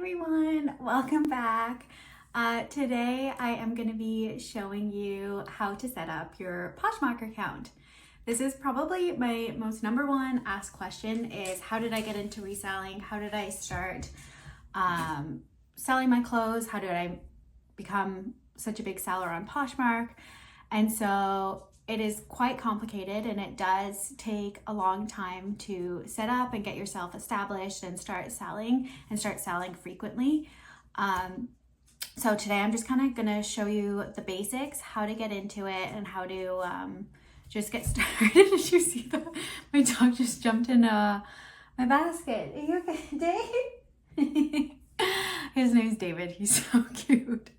everyone, welcome back. Today I am going to be showing you how to set up your Poshmark account. This is probably my most number one asked question is how did I get into reselling? How did I start selling my clothes? How did I become such a big seller on Poshmark? And so it is quite complicated and it does take a long time to set up and get yourself established and start selling frequently. So today I'm just kind of going to show you the basics, how to get into it and how to just get started. Did you see that? My dog just jumped in my basket. Are you okay, Dave? His name's David. He's so cute.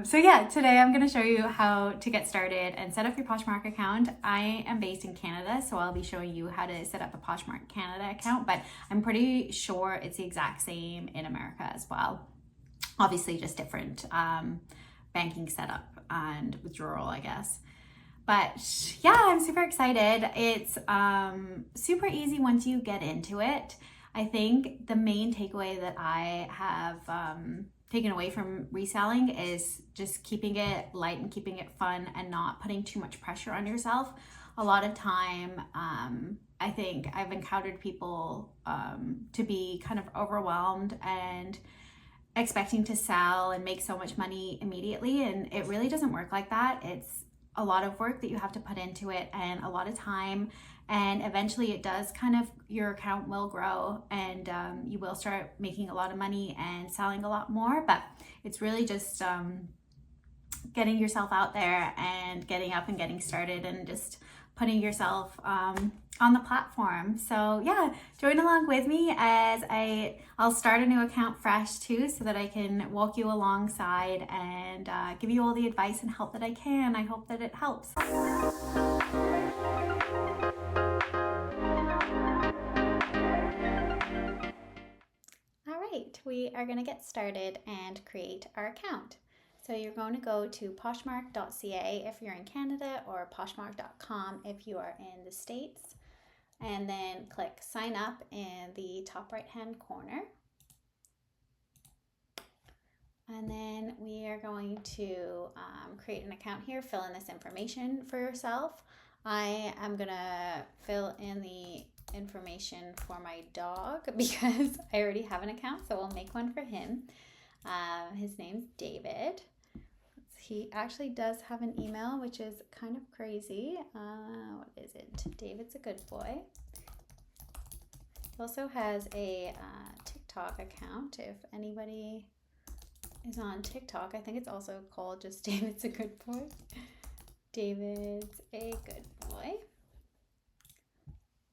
So yeah, today I'm going to show you how to get started and set up your Poshmark account. I am based in Canada, so I'll be showing you how to set up a Poshmark Canada account, but I'm pretty sure it's the exact same in America as well. Obviously just different banking setup and withdrawal, I guess. But yeah, I'm super excited. It's super easy once you get into it. I think the main takeaway that I have taken away from reselling is just keeping it light and keeping it fun and not putting too much pressure on yourself. A lot of time, I think I've encountered people to be kind of overwhelmed and expecting to sell and make so much money immediately, and it really doesn't work like that. It's a lot of work that you have to put into it and a lot of time, and eventually it does kind of, your account will grow and you will start making a lot of money and selling a lot more, but it's really just getting yourself out there and getting up and getting started and just putting yourself on the platform. So yeah, join along with me as I'll start a new account fresh too, so that I can walk you alongside and give you all the advice and help that I can. I hope that it helps. All right, we are going to get started and create our account. So you're going to go to poshmark.ca if you're in Canada or poshmark.com if you are in the States, and then click sign up in the top right hand corner. And then we are going to create an account here, fill in this information for yourself. I am going to fill in the information for my dog because I already have an account, so we'll make one for him. His name's David. He actually does have an email, which is kind of crazy. What is it? David's a good boy. He also has a TikTok account. If anybody is on TikTok, I think it's also called just David's a good boy. David's a good boy.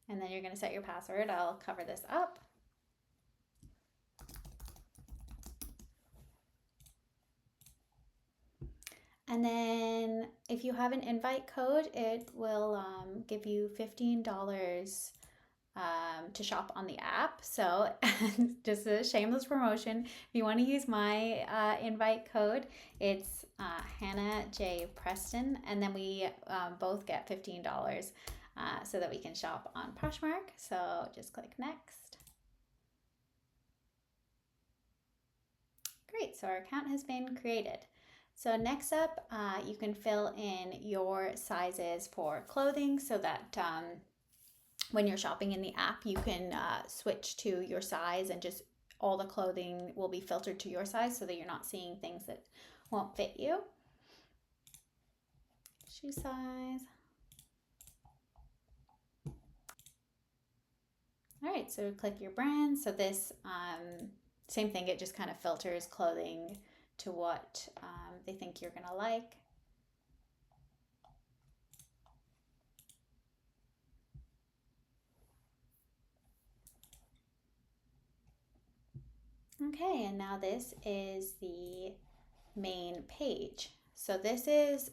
And then you're going to set your password. I'll cover this up. And then if you have an invite code, it will give you $15 to shop on the app. So just a shameless promotion. If you want to use my invite code, it's Hannah J. Preston. And then we both get $15 so that we can shop on Poshmark. So just click next. Great, so our account has been created. So next up, you can fill in your sizes for clothing so that when you're shopping in the app, you can switch to your size and just all the clothing will be filtered to your size so that you're not seeing things that won't fit you. Shoe size. All right, so click your brand. So this, same thing, it just kind of filters clothing to what they think you're gonna like. Okay, and now this is the main page. So this is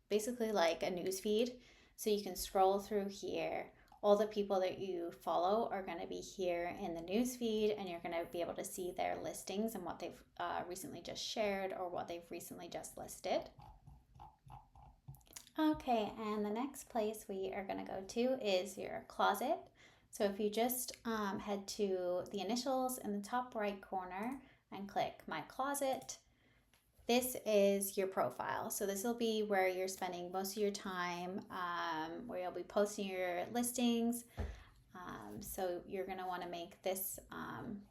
basically like a news feed. So you can scroll through here. All the people that you follow are going to be here in the news feed, and you're going to be able to see their listings and what they've recently just shared or what they've recently just listed. Okay, and the next place we are going to go to is your closet. So if you just head to the initials in the top right corner and click My Closet, this is your profile. So this will be where you're spending most of your time, where you'll be posting your listings. So you're going to want to make this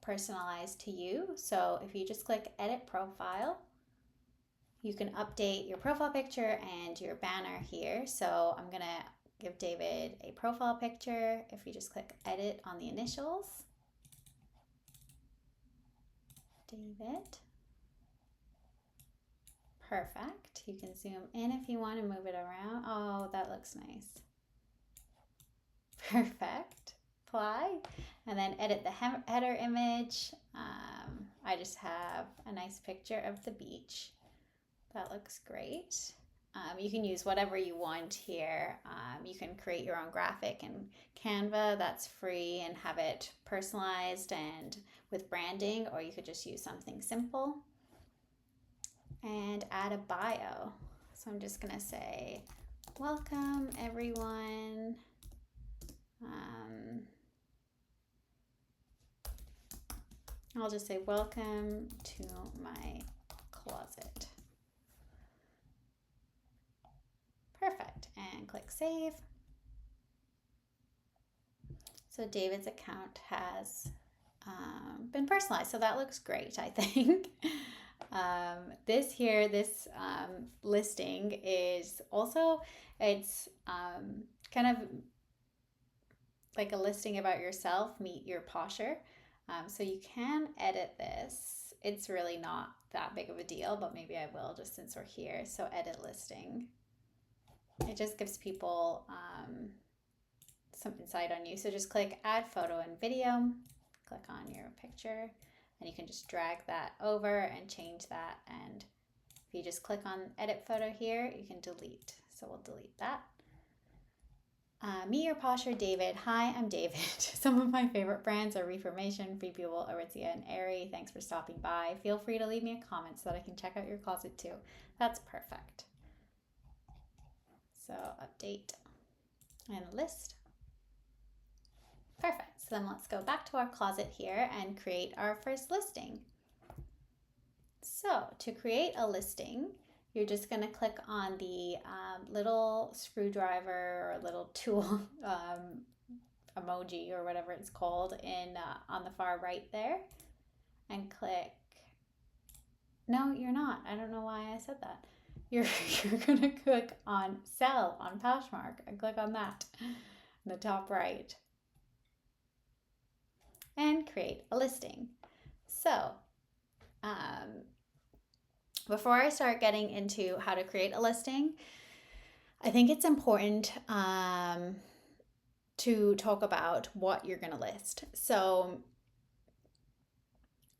personalized to you. So if you just click Edit Profile, you can update your profile picture and your banner here. So I'm going to give David a profile picture. If you just click Edit on the initials, David. Perfect. You can zoom in if you want to move it around. Oh, that looks nice. Perfect. Apply. And then edit the header image. I just have a nice picture of the beach. That looks great. You can use whatever you want here. You can create your own graphic in Canva. That's free, and have it personalized and with branding, or you could just use something simple. And add a bio. So I'm just gonna say, welcome everyone. I'll just say, welcome to my closet. Perfect, and click save. So David's account has been personalized, so that looks great, I think. This listing is also, it's kind of like a listing about yourself, meet your posher. So you can edit this. It's really not that big of a deal, but maybe I will just since we're here. So edit listing. It just gives people some insight on you. So just click add photo and video, click on your picture, and you can just drag that over and change that. And if you just click on edit photo here, you can delete. So we'll delete that. Meet your posher, David. Hi, I'm David. Some of my favorite brands are Reformation, Free People, Aritzia, and Aerie. Thanks for stopping by. Feel free to leave me a comment so that I can check out your closet too. That's perfect. So update and list. Perfect. So then let's go back to our closet here and create our first listing. So to create a listing, you're just going to click on the little screwdriver or little tool emoji or whatever it's called on the far right there, and click. No, you're not. I don't know why I said that. You're going to click on sell on Poshmark and click on that in the top right and create a listing. So before I start getting into how to create a listing, I think it's important to talk about what you're going to list. So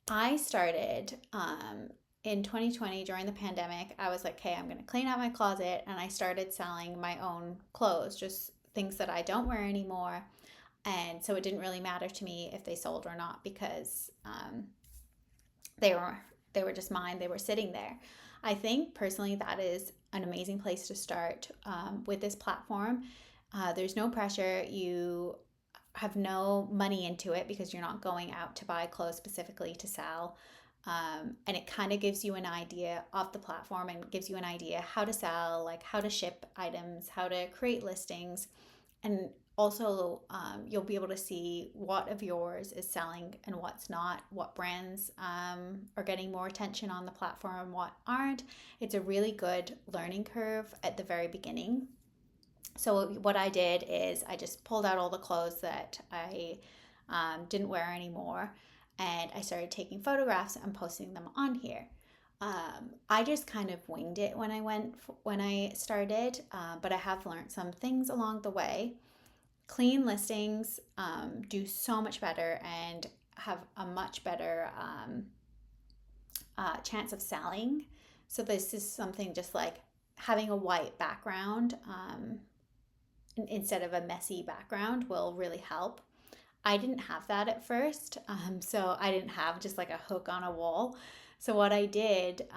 I started in 2020 during the pandemic. I was like, okay, I'm going to clean out my closet, and I started selling my own clothes, just things that I don't wear anymore. And so it didn't really matter to me if they sold or not, because they were just mine. They were sitting there. I think personally that is an amazing place to start with this platform. There's no pressure. You have no money into it because you're not going out to buy clothes specifically to sell. And it kind of gives you an idea of the platform and gives you an idea how to sell, like how to ship items, how to create listings. And also, you'll be able to see what of yours is selling and what's not, what brands are getting more attention on the platform and what aren't. It's a really good learning curve at the very beginning. So what I did is I just pulled out all the clothes that I didn't wear anymore, and I started taking photographs and posting them on here. I just kind of winged it when I started, but I have learned some things along the way. Clean listings do so much better and have a much better chance of selling. So this is something just like having a white background instead of a messy background will really help. I didn't have that at first, so I didn't have just like a hook on a wall. So what I did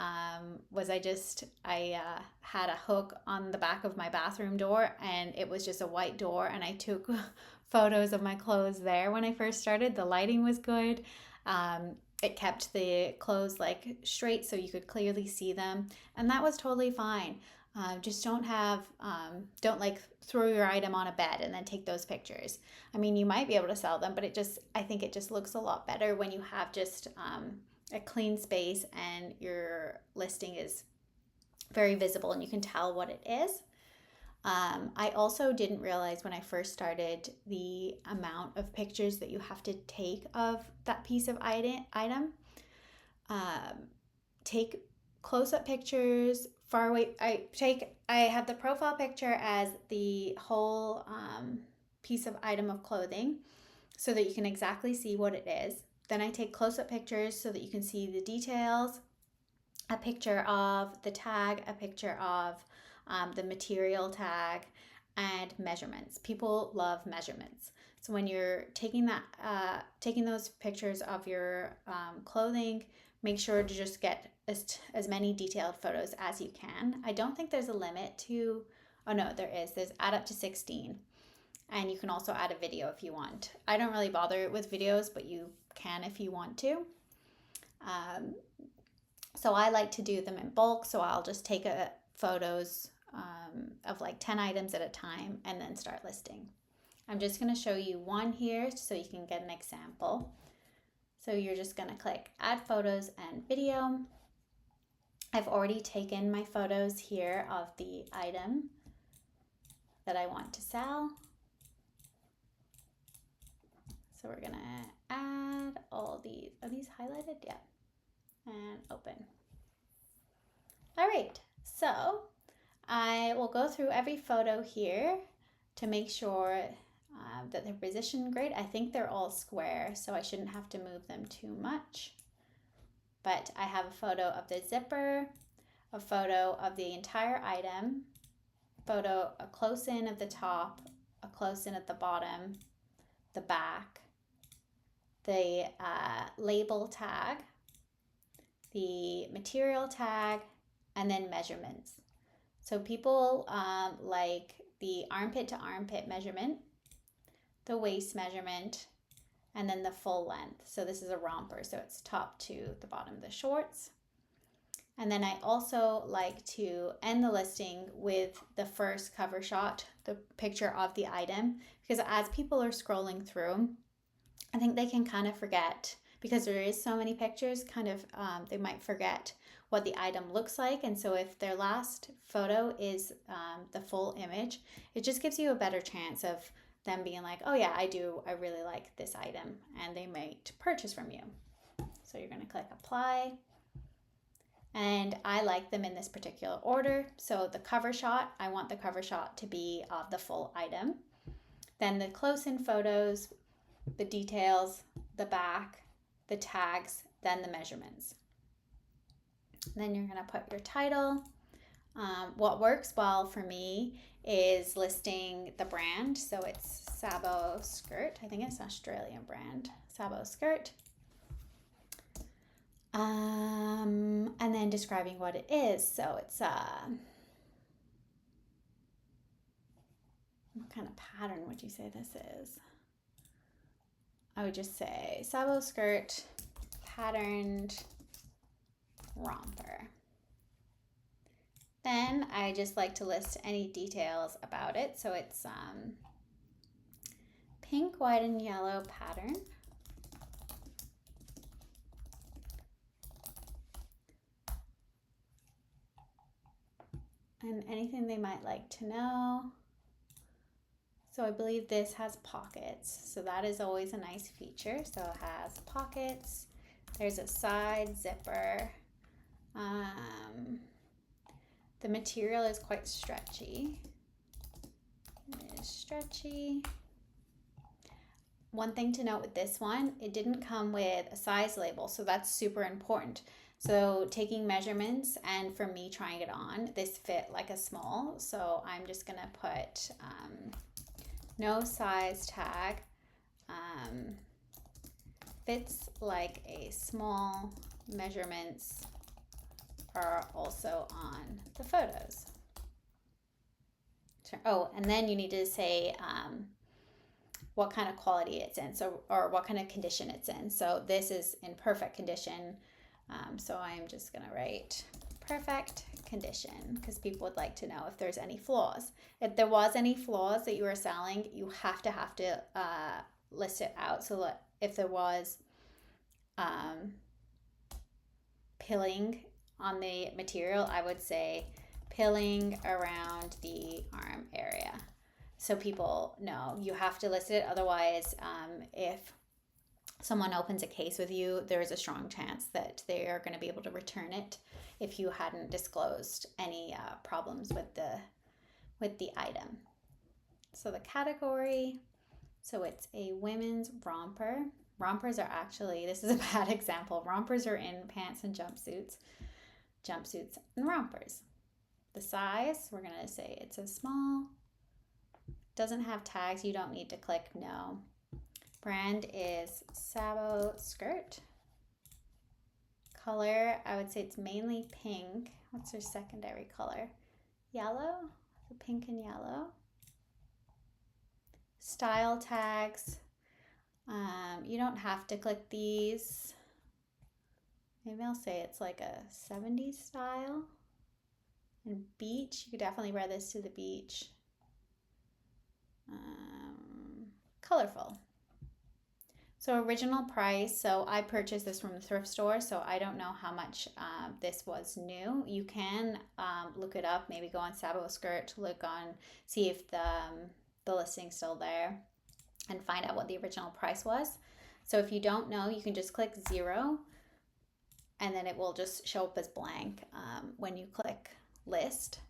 was I had a hook on the back of my bathroom door, and it was just a white door, and I took photos of my clothes there when I first started. The lighting was good. It kept the clothes like straight so you could clearly see them, and that was totally fine. Just don't like throw your item on a bed and then take those pictures. I mean, you might be able to sell them, but I think it just looks a lot better when you have just a clean space and your listing is very visible and you can tell what it is. I also didn't realize when I first started the amount of pictures that you have to take of that piece of item. Take close-up pictures far away. I have the profile picture as the whole piece of item of clothing so that you can exactly see what it is. Then I take close-up pictures so that you can see the details, a picture of the tag, a picture of the material tag, and measurements. People love measurements. So when you're taking those pictures of your clothing, make sure to just get as many detailed photos as you can. I don't think there's a limit to, oh no, there is. There's add up to 16. And you can also add a video if you want. I don't really bother with videos, but you can if you want to. So I like to do them in bulk. So I'll just take photos of like 10 items at a time and then start listing. I'm just going to show you one here so you can get an example. So you're just going to click add photos and video. I've already taken my photos here of the item that I want to sell. So we're going to add all these. Are these highlighted? Yeah. And open. All right. So I will go through every photo here to make sure that they're positioned great. I think they're all square, so I shouldn't have to move them too much. But I have a photo of the zipper, a photo of the entire item, a close-in of the top, a close-in at the bottom, the back, the label tag, the material tag, and then measurements. So people like the armpit to armpit measurement, the waist measurement, and then the full length. So this is a romper, so it's top to the bottom of the shorts. And then I also like to end the listing with the first cover shot, the picture of the item, because as people are scrolling through, I think they can kind of forget, because there is so many pictures, they might forget what the item looks like. And so if their last photo is the full image, it just gives you a better chance of them being like, oh yeah, I really like this item, and they might purchase from you. So you're going to click apply. And I like them in this particular order. So the cover shot, I want the cover shot to be of the full item. Then the close-in photos, the details, the back, the tags, then the measurements. Then you're going to put your title. What works well for me is listing the brand. So it's Sabo Skirt. I think it's an Australian brand, Sabo Skirt. And then describing what it is. So it's what kind of pattern would you say this is? I would just say Sabo Skirt patterned romper. Then I just like to list any details about it. So it's pink, white, and yellow pattern. And anything they might like to know. So I believe this has pockets. So that is always a nice feature. So it has pockets. There's a side zipper. The material is quite stretchy. It is stretchy. One thing to note with this one, it didn't come with a size label, so that's super important. So taking measurements, and for me trying it on, this fit like a small, so I'm just gonna put no size tag, fits like a small, measurements are also on the photos. Oh, and then you need to say what kind of quality it's in, so, or what kind of condition it's in. So this is in perfect condition. So I'm just gonna write perfect condition because people would like to know if there's any flaws. If there was any flaws that you were selling, you have to list it out. So if there was pilling on the material, I would say pilling around the arm area. So people know you have to list it. Otherwise, if someone opens a case with you, there's a strong chance that they are going to be able to return it if you hadn't disclosed any problems with the item. So the category, so it's a women's romper. Rompers are actually, this is a bad example. Rompers are in pants and jumpsuits and rompers. The size, we're going to say it's a small. Doesn't have tags. You don't need to click no. Brand is Sabo skirt. Color, I would say it's mainly pink. What's their secondary color? Yellow, so pink and yellow. Style tags, you don't have to click these. Maybe I'll say it's like a 70s style. And beach, you could definitely wear this to the beach. Colorful. So original price, so I purchased this from the thrift store, so I don't know how much this was new. You can look it up, maybe go on Sabo skirt, see if the listing's still there and find out what the original price was. So if you don't know, you can just click 0 and then it will just show up as blank when you click list.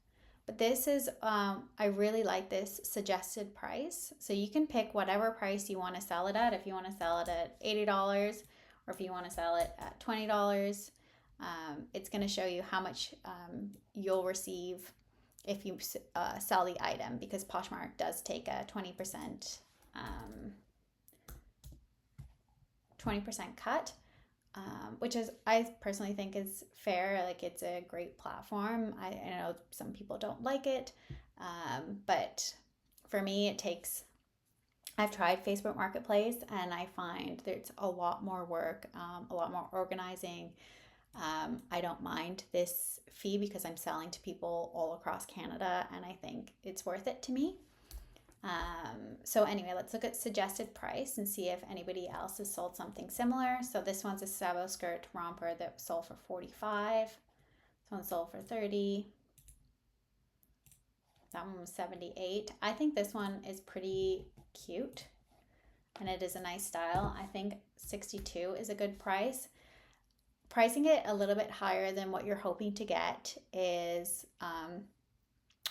But this is, I really like this suggested price. So you can pick whatever price you want to sell it at. If you want to sell it at $80 or if you want to sell it at $20, it's going to show you how much you'll receive if you sell the item, because Poshmark does take a 20% cut. Which is, I personally think is fair. Like, it's a great platform. I know some people don't like it, but for me, I've tried Facebook Marketplace and I find there's a lot more work, a lot more organizing. I don't mind this fee because I'm selling to people all across Canada and I think it's worth it to me. So anyway, let's look at suggested price and see if anybody else has sold something similar. So this one's a Sabo skirt romper that sold for $45. This one sold for $30. That one was $78. I think this one is pretty cute and it is a nice style. I think $62 is a good price. Pricing it a little bit higher than what you're hoping to get is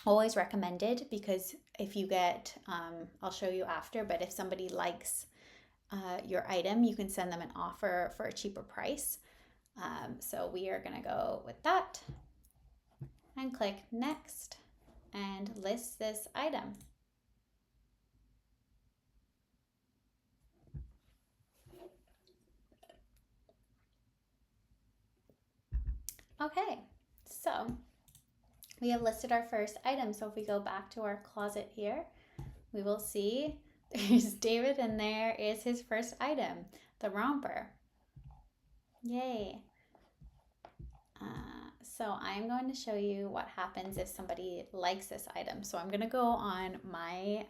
always recommended, because if you get, I'll show you after, but if somebody likes your item, you can send them an offer for a cheaper price. So we are going to go with that and click next and list this item. Okay, so we have listed our first item. So if we go back to our closet here, we will see there's David and there is his first item, the romper. Yay. So I'm going to show you what happens if somebody likes this item. So I'm going to go on my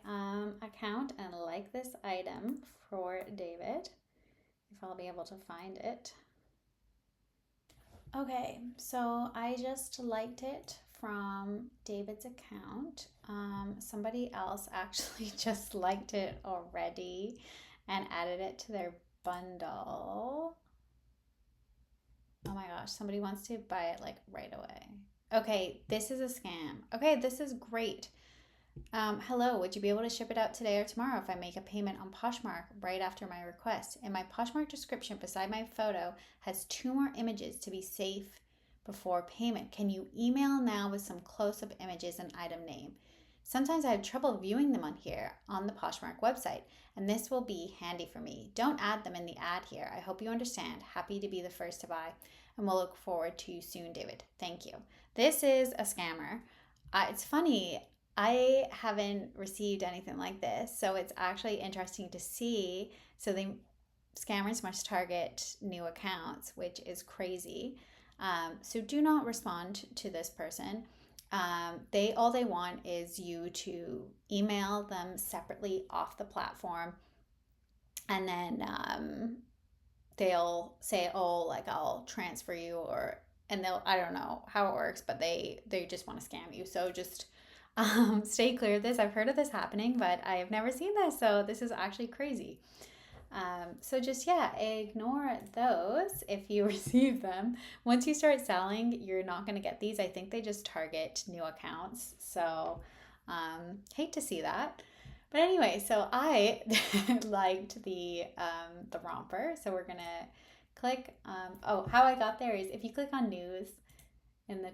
account and like this item for David, if I'll be able to find it. Okay, so I just liked it from David's account. Somebody else actually just liked it already and added it to their bundle. Oh my gosh, somebody wants to buy it like right away. Okay, this is a scam. Okay, this is great. Hello, would you be able to ship it out today or tomorrow if I make a payment on Poshmark right after my request? In my Poshmark description beside my photo has 2 more images to be safe before payment. Can you email now with some close-up images and item name? Sometimes I have trouble viewing them on here on the Poshmark website, and this will be handy for me. Don't add them in the ad here. I hope you understand. Happy to be the first to buy, and we'll look forward to you soon, David. Thank you. This is a scammer. It's funny. I haven't received anything like this, so it's actually interesting to see. So the scammers must target new accounts, which is crazy. So do not respond to this person. They all they want is you to email them separately off the platform, and then they'll say, "Oh, like I'll transfer you," or and they'll I don't know how it works, but they just want to scam you. So just stay clear of this. I've heard of this happening, but I have never seen this, so this is actually crazy. So just, yeah, ignore those if you receive them. Once you start selling, you're not going to get these. I think they just target new accounts. So hate to see that. But anyway, so I liked the romper. So we're going to click. How I got there is if you click on news in the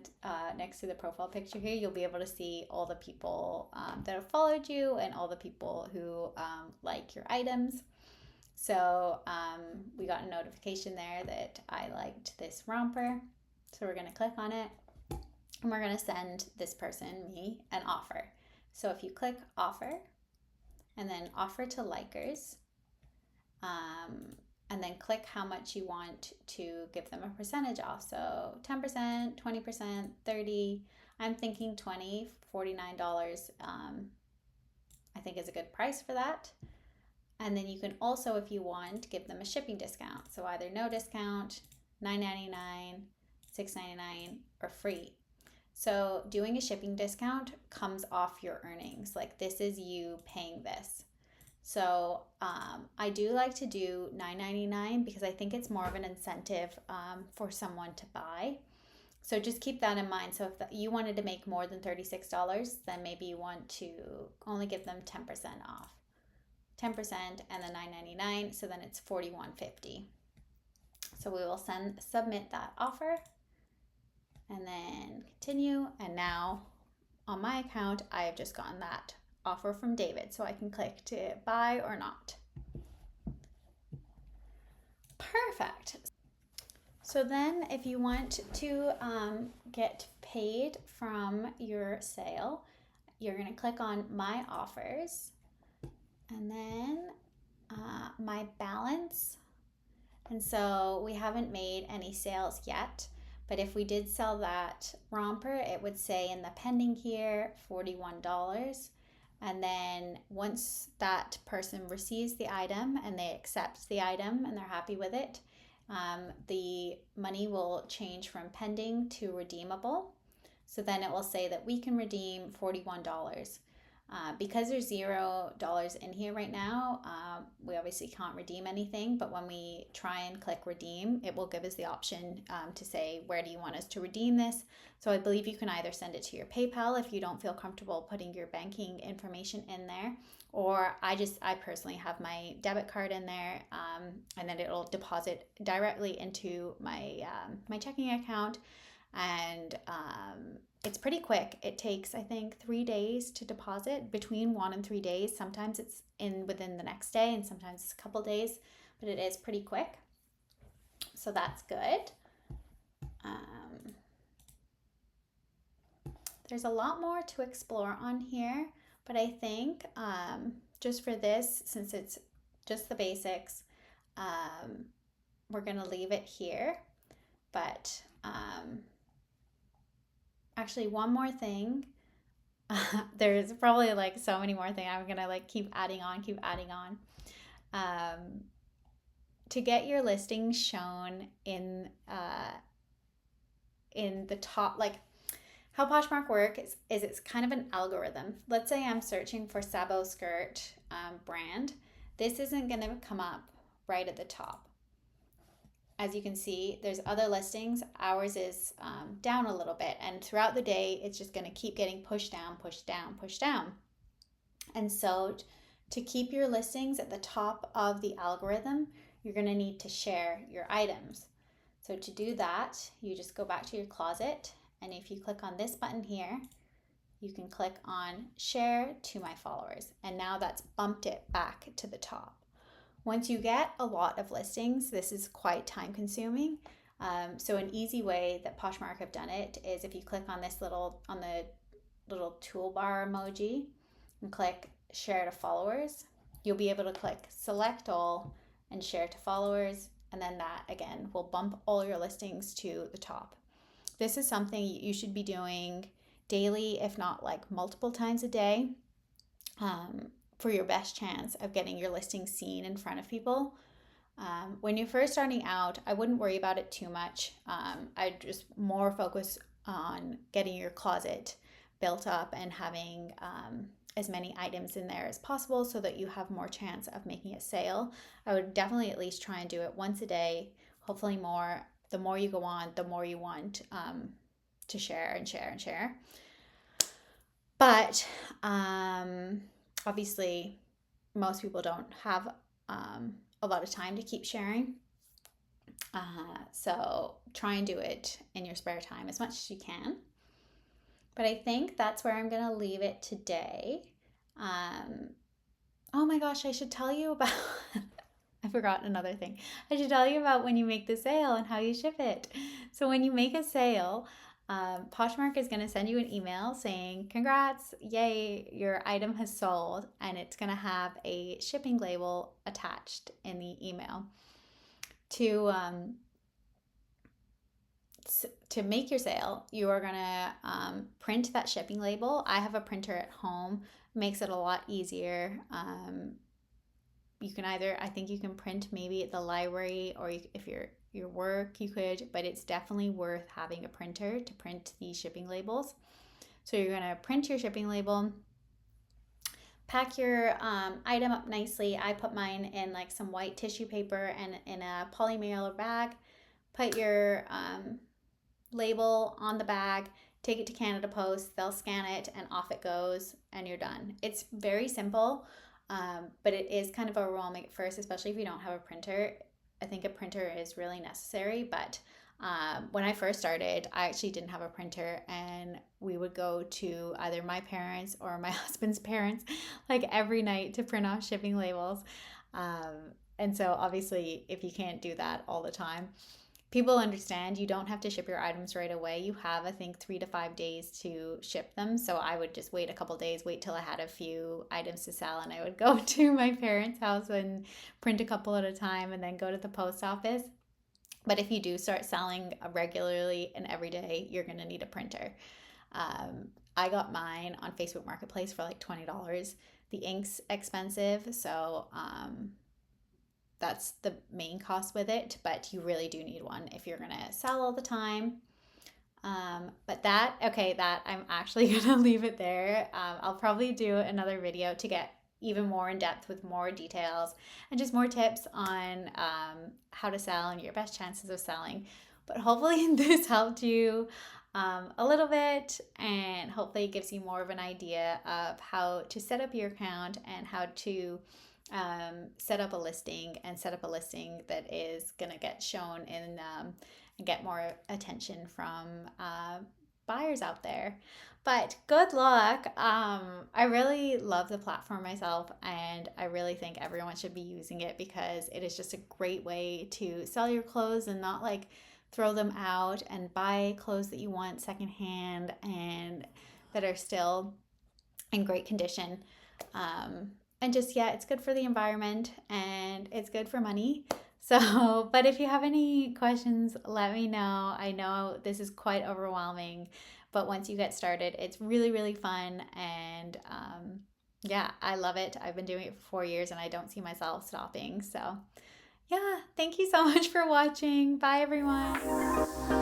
next to the profile picture here, you'll be able to see all the people that have followed you and all the people who like your items. So we got a notification there that I liked this romper. So we're going to click on it and we're going to send this person, me, an offer. So if you click offer and then offer to likers, and then click how much you want to give them a percentage off. So 10%, 20%, 30. I'm thinking 20, $49. I think is a good price for that. And then you can also, if you want, give them a shipping discount. So either no discount, $9.99, $6.99, or free. So doing a shipping discount comes off your earnings. Like this is you paying this. So I do like to do $9.99 because I think it's more of an incentive for someone to buy. So just keep that in mind. So if you wanted to make more than $36, then maybe you want to only give them 10% off. 10% and then $9.99, so then it's $41.50. So we will submit that offer and then continue. And now on my account, I have just gotten that offer from David, so I can click to buy or not. Perfect. So then if you want to get paid from your sale, you're going to click on my offers and then my balance. And so we haven't made any sales yet, but if we did sell that romper, it would say in the pending here $41. And then once that person receives the item and they accept the item and they're happy with it, the money will change from pending to redeemable. So then it will say that we can redeem $41. Because there's $0 in here right now, we obviously can't redeem anything, but when we try and click redeem, it will give us the option to say, where do you want us to redeem this? So I believe you can either send it to your PayPal if you don't feel comfortable putting your banking information in there, or I personally have my debit card in there, and then it'll deposit directly into my checking account. And it's pretty quick. It takes, I think, 3 days to deposit, between 1 and 3 days. Sometimes it's within the next day and sometimes it's a couple days, but it is pretty quick. So that's good. There's a lot more to explore on here, but I think just for this, since it's just the basics, we're going to leave it here. But actually, one more thing. There's probably like so many more things. I'm gonna like keep adding on. To get your listing shown in the top, like how Poshmark works is it's kind of an algorithm. Let's say I'm searching for Sabo skirt brand. This isn't gonna come up right at the top. As you can see, there's other listings. Ours is down a little bit, and throughout the day, it's just going to keep getting pushed down, pushed down, pushed down. And so to keep your listings at the top of the algorithm, you're going to need to share your items. So to do that, you just go back to your closet, and if you click on this button here, you can click on share to my followers, and now that's bumped it back to the top. Once you get a lot of listings, this is quite time consuming. So an easy way that Poshmark have done it is if you click on this little, on the little toolbar emoji and click share to followers. You'll be able to click select all and share to followers, and then that again will bump all your listings to the top. This is something you should be doing daily, if not like multiple times a day, for your best chance of getting your listing seen in front of people. When you're first starting out, I wouldn't worry about it too much. I'd just more focus on getting your closet built up and having as many items in there as possible so that you have more chance of making a sale. I would definitely at least try and do it once a day, hopefully more. The more you go on, the more you want to share and share and share. But obviously, most people don't have a lot of time to keep sharing. So try and do it in your spare time as much as you can. But I think that's where I'm going to leave it today. Oh my gosh, I should tell you about... I forgot another thing. I should tell you about when you make the sale and how you ship it. So when you make a sale, Poshmark is going to send you an email saying, congrats, yay, your item has sold, and it's going to have a shipping label attached in the email. To make your sale, you are going to print that shipping label. I have a printer at home, makes it a lot easier. You can either, I think you can print maybe at the library, or if your work you could, but it's definitely worth having a printer to print these shipping labels. So you're going to print your shipping label, pack your item up nicely. I put mine in like some white tissue paper and in a poly mailer bag. Put your label on the bag, take it to Canada Post, they'll scan it and off it goes and you're done. It's very simple, but it is kind of overwhelming at first, especially if you don't have a printer. I think a printer is really necessary, but when I first started, I actually didn't have a printer, and we would go to either my parents or my husband's parents like every night to print off shipping labels. And so obviously if you can't do that all the time, people understand you don't have to ship your items right away. You have, I think, 3 to 5 days to ship them. So I would just wait a couple days, wait till I had a few items to sell, and I would go to my parents' house and print a couple at a time and then go to the post office. But if you do start selling regularly and every day, you're going to need a printer. I got mine on Facebook Marketplace for like $20. The ink's expensive, so that's the main cost with it, but you really do need one if you're gonna sell all the time. But that I'm actually gonna leave it there. I'll probably do another video to get even more in depth with more details and just more tips on how to sell and your best chances of selling. But hopefully this helped you a little bit, and hopefully it gives you more of an idea of how to set up your account and how to set up a listing that is going to get shown in and get more attention from buyers out there. But good luck. I really love the platform myself, and I really think everyone should be using it because it is just a great way to sell your clothes and not like throw them out, and buy clothes that you want secondhand and that are still in great condition. And just, yeah, it's good for the environment and it's good for money. So, but if you have any questions, let me know. I know this is quite overwhelming, but once you get started, it's really, really fun. And yeah, I love it. I've been doing it for 4 years and I don't see myself stopping. So yeah, thank you so much for watching. Bye, everyone.